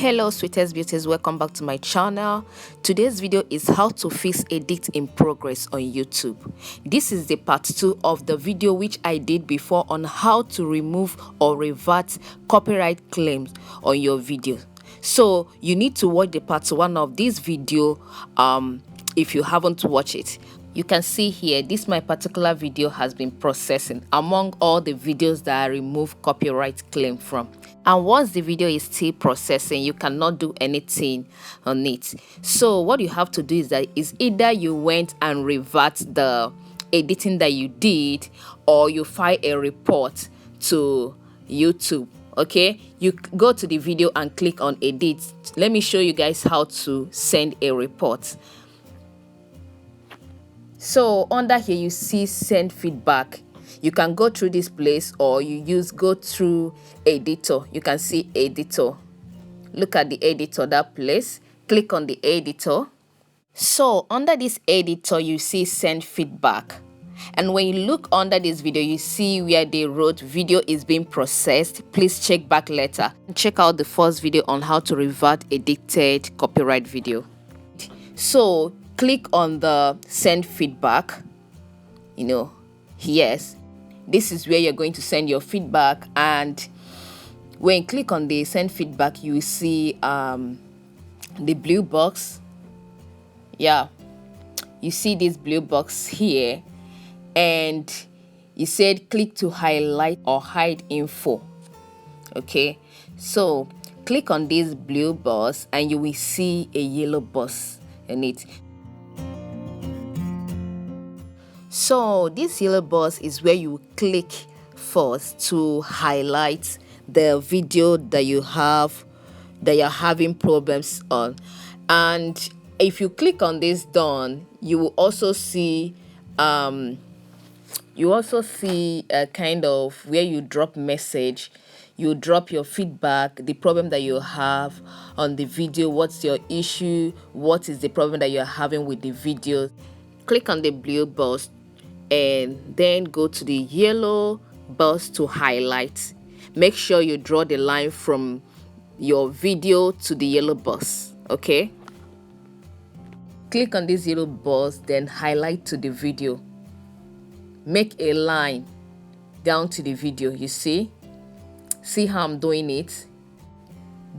Hello sweetest beauties, welcome back to my channel. Today's video is how to fix edit in progress on YouTube. This is the part 2 of the video which I did before on how to remove or revert copyright claims on your video. So you need to watch the part 1 of this video if you haven't watched it. You can see here, this my particular video has been processing among all the videos that I remove copyright claim from. And once the video is still processing, you cannot do anything on it. So what you have to do is either you went and revert the editing that you did, or you file a report to YouTube. Okay, you go to the video and click on edit. Let me show you guys how to send a report. So under here you see send feedback. You can go through this place, or you go through editor. You can see editor. Look at the editor, that place. Click on the editor. So under this editor you see send feedback, and when you look under this video you see where they wrote video is being processed, please check back later. Check out the first video on how to revert edited copyright video. So click on the send feedback. Yes, this is where you're going to send your feedback. And when you click on the send feedback, you will see the blue box. Yeah, you see this blue box here, and you said click to highlight or hide info. Okay, so click on this blue box and you will see a yellow box in it. So this yellow box is where you click first to highlight the video that you're having problems on. And if you click on this done, you will also see a kind of where you drop message. You drop your feedback, the problem that you have on the video, what's your issue, what is the problem that you're having with the video. Click on the blue box and then go to the yellow box to highlight. Make sure you draw the line from your video to the yellow box. Okay, click on this yellow box, then highlight to the video. Make a line down to the video. You see how I'm doing it?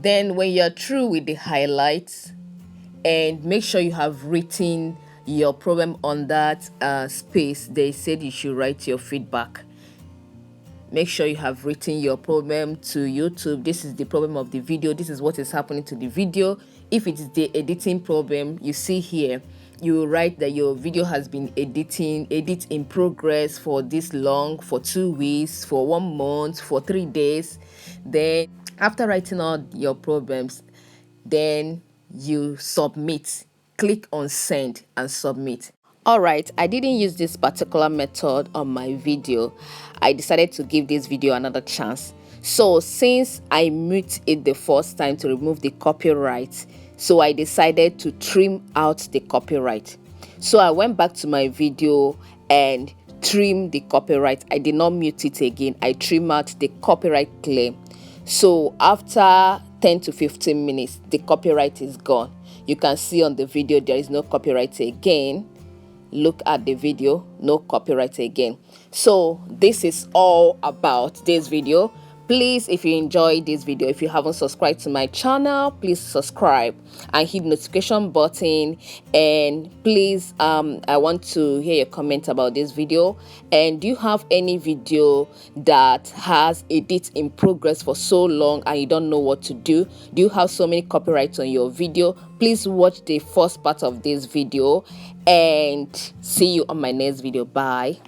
Then when you're through with the highlights, and make sure you have written your problem on that space they said you should write your feedback. Make sure you have written your problem to YouTube. This is the problem of the video, this is what is happening to the video. If it is the editing problem, you see here, you write that your video has been edit in progress for this long, for 2 weeks, for 1 month, for 3 days. Then after writing all your problems, then you submit. Click on send and submit. Alright, I didn't use this particular method on my video. I decided to give this video another chance. So since I mute it the first time to remove the copyright, so I decided to trim out the copyright. So I went back to my video and trimmed the copyright. I did not mute it again. I trimmed out the copyright claim. So after 10 to 15 minutes, the copyright is gone. You can see on the video there is no copyright again. Look at the video, no copyright again. So this is all about this video. Please, if you enjoyed this video, if you haven't subscribed to my channel, please subscribe and hit the notification button. And please, I want to hear your comment about this video. And do you have any video that has edit in progress for so long and you don't know what to do? Do you have so many copyrights on your video? Please watch the first part of this video and see you on my next video. Bye.